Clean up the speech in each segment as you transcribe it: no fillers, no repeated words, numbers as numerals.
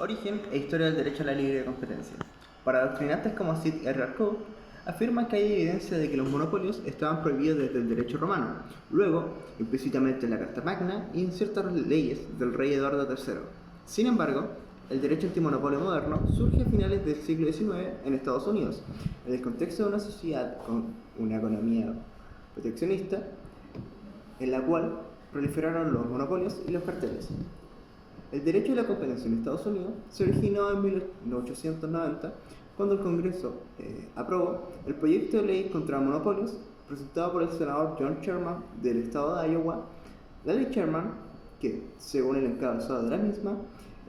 Origen e historia del derecho a la libre competencia. Para doctrinantes como Sid R. Coe, afirman que hay evidencia de que los monopolios estaban prohibidos desde el derecho romano, luego, implícitamente en la Carta Magna y en ciertas leyes del rey Eduardo III. Sin embargo, el derecho antimonopolio moderno surge a finales del siglo XIX en Estados Unidos, en el contexto de una sociedad con una economía proteccionista, en la cual proliferaron los monopolios y los carteles. El derecho a la competencia en Estados Unidos se originó en 1890 cuando el Congreso aprobó el proyecto de ley contra monopolios presentado por el senador John Sherman del estado de Iowa. La ley Sherman, que según el encabezado de la misma,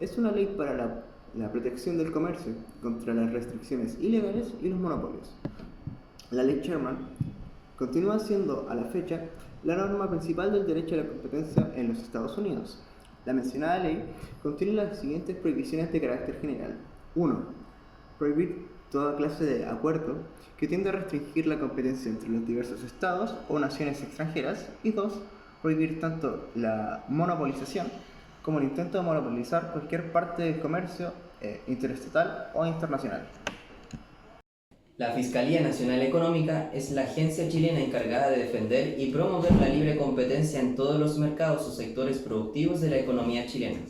es una ley para la protección del comercio contra las restricciones ilegales y los monopolios. La ley Sherman continúa siendo a la fecha la norma principal del derecho a la competencia en los Estados Unidos. La mencionada ley contiene las siguientes prohibiciones de carácter general. 1. Prohibir toda clase de acuerdo que tiende a restringir la competencia entre los diversos estados o naciones extranjeras. Y 2. Prohibir tanto la monopolización como el intento de monopolizar cualquier parte del comercio interestatal o internacional. La Fiscalía Nacional Económica es la agencia chilena encargada de defender y promover la libre competencia en todos los mercados o sectores productivos de la economía chilena.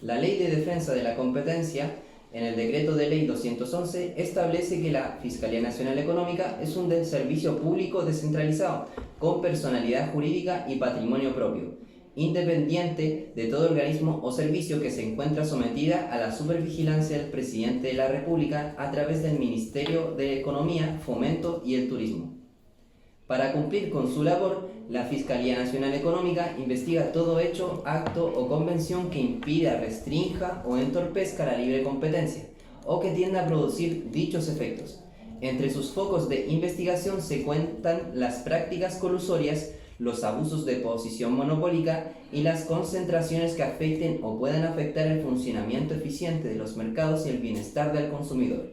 La Ley de Defensa de la Competencia, en el Decreto de Ley 211, establece que la Fiscalía Nacional Económica es un servicio público descentralizado, con personalidad jurídica y patrimonio propio, independiente de todo organismo o servicio que se encuentra sometida a la supervigilancia del Presidente de la República a través del Ministerio de Economía, Fomento y el Turismo. Para cumplir con su labor, la Fiscalía Nacional Económica investiga todo hecho, acto o convención que impida, restrinja o entorpezca la libre competencia, o que tienda a producir dichos efectos. Entre sus focos de investigación se cuentan las prácticas colusorias, los abusos de posición monopólica y las concentraciones que afecten o puedan afectar el funcionamiento eficiente de los mercados y el bienestar del consumidor.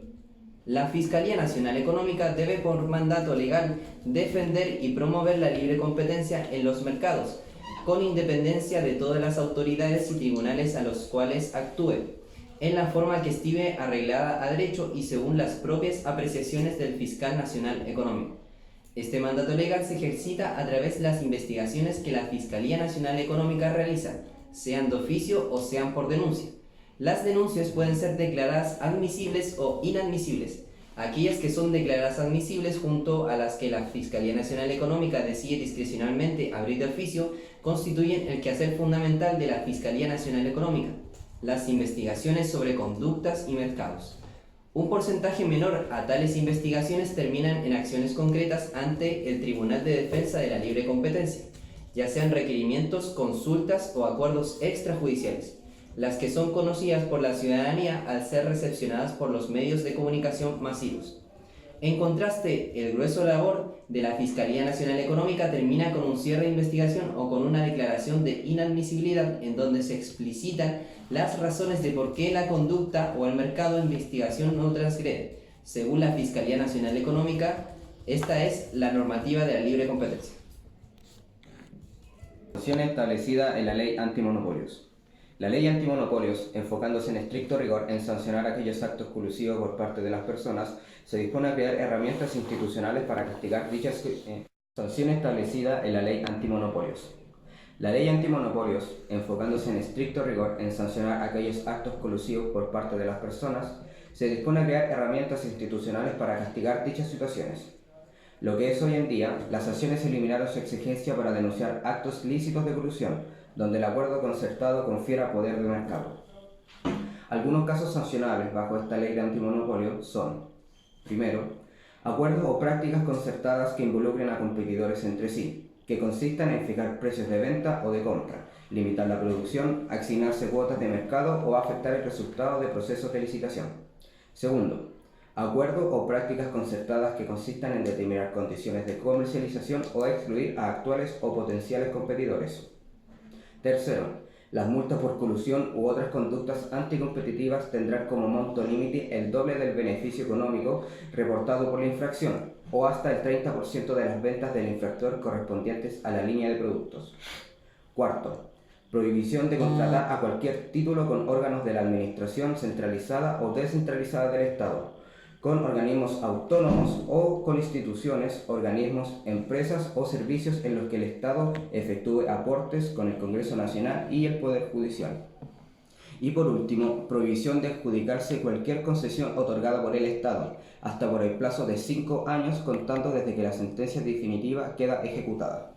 La Fiscalía Nacional Económica debe por mandato legal defender y promover la libre competencia en los mercados, con independencia de todas las autoridades y tribunales a los cuales actúe, en la forma que estime arreglada a derecho y según las propias apreciaciones del Fiscal Nacional Económico. Este mandato legal se ejercita a través de las investigaciones que la Fiscalía Nacional Económica realiza, sean de oficio o sean por denuncia. Las denuncias pueden ser declaradas admisibles o inadmisibles. Aquellas que son declaradas admisibles junto a las que la Fiscalía Nacional Económica decide discrecionalmente abrir de oficio constituyen el quehacer fundamental de la Fiscalía Nacional Económica, las investigaciones sobre conductas y mercados. Un porcentaje menor a tales investigaciones terminan en acciones concretas ante el Tribunal de Defensa de la Libre Competencia, ya sean requerimientos, consultas o acuerdos extrajudiciales, las que son conocidas por la ciudadanía al ser recepcionadas por los medios de comunicación masivos. En contraste, el grueso labor de la Fiscalía Nacional Económica termina con un cierre de investigación o con una declaración de inadmisibilidad en donde se explicitan las razones de por qué la conducta o el mercado de investigación no transgrede. Según la Fiscalía Nacional Económica, esta es la normativa de la libre competencia. Función establecida en la Ley Antimonopolios. La Ley Antimonopolios, enfocándose en estricto rigor en sancionar aquellos actos colusivos por parte de las personas, se dispone a crear herramientas institucionales para castigar dichas sanciones establecidas en la Ley Antimonopolios. La Ley Antimonopolios, enfocándose en estricto rigor en sancionar aquellos actos colusivos por parte de las personas, se dispone a crear herramientas institucionales para castigar dichas situaciones. Lo que es hoy en día, las sanciones eliminaron su exigencia para denunciar actos lícitos de colusión, donde el acuerdo concertado confiera poder de mercado. Algunos casos sancionables bajo esta ley de antimonopolio son: primero, acuerdos o prácticas concertadas que involucren a competidores entre sí, que consistan en fijar precios de venta o de compra, limitar la producción, asignarse cuotas de mercado o afectar el resultado de procesos de licitación. Segundo, acuerdos o prácticas concertadas que consistan en determinar condiciones de comercialización o excluir a actuales o potenciales competidores. Tercero, las multas por colusión u otras conductas anticompetitivas tendrán como monto límite el doble del beneficio económico reportado por la infracción, o hasta el 30% de las ventas del infractor correspondientes a la línea de productos. Cuarto, prohibición de contratar a cualquier título con órganos de la administración centralizada o descentralizada del Estado, con organismos autónomos o con instituciones, organismos, empresas o servicios en los que el Estado efectúe aportes con el Congreso Nacional y el Poder Judicial. Y por último, prohibición de adjudicarse cualquier concesión otorgada por el Estado, hasta por el plazo de 5 años contando desde que la sentencia definitiva queda ejecutada.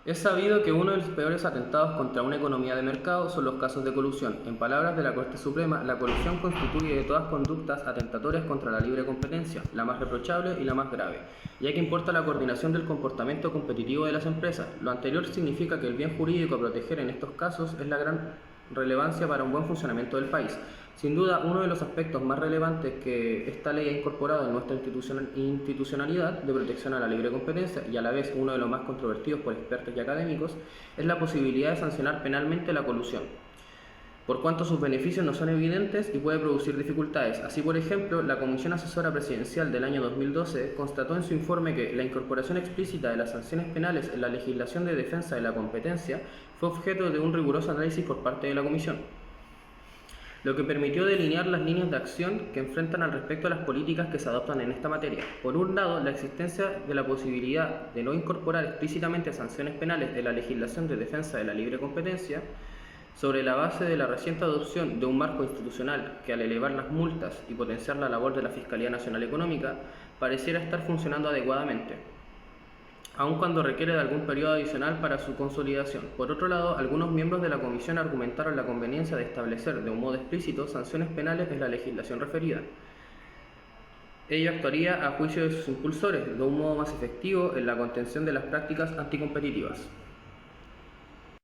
Es sabido que uno de los peores atentados contra una economía de mercado son los casos de colusión. En palabras de la Corte Suprema, la colusión constituye de todas conductas atentatorias contra la libre competencia, la más reprochable y la más grave, ya que importa la coordinación del comportamiento competitivo de las empresas. Lo anterior significa que el bien jurídico a proteger en estos casos es la gran relevancia para un buen funcionamiento del país. Sin duda, uno de los aspectos más relevantes que esta ley ha incorporado en nuestra institucionalidad de protección a la libre competencia, y a la vez uno de los más controvertidos por expertos y académicos, es la posibilidad de sancionar penalmente la colusión, por cuanto sus beneficios no son evidentes y puede producir dificultades. Así, por ejemplo, la Comisión Asesora Presidencial del año 2012 constató en su informe que la incorporación explícita de las sanciones penales en la legislación de defensa de la competencia fue objeto de un riguroso análisis por parte de la Comisión, lo que permitió delinear las líneas de acción que enfrentan al respecto a las políticas que se adoptan en esta materia. Por un lado, la existencia de la posibilidad de no incorporar explícitamente sanciones penales en la legislación de defensa de la libre competencia, sobre la base de la reciente adopción de un marco institucional que, al elevar las multas y potenciar la labor de la Fiscalía Nacional Económica, pareciera estar funcionando adecuadamente, aun cuando requiere de algún periodo adicional para su consolidación. Por otro lado, algunos miembros de la Comisión argumentaron la conveniencia de establecer de un modo explícito sanciones penales en la legislación referida. Ello actuaría, a juicio de sus impulsores, de un modo más efectivo en la contención de las prácticas anticompetitivas.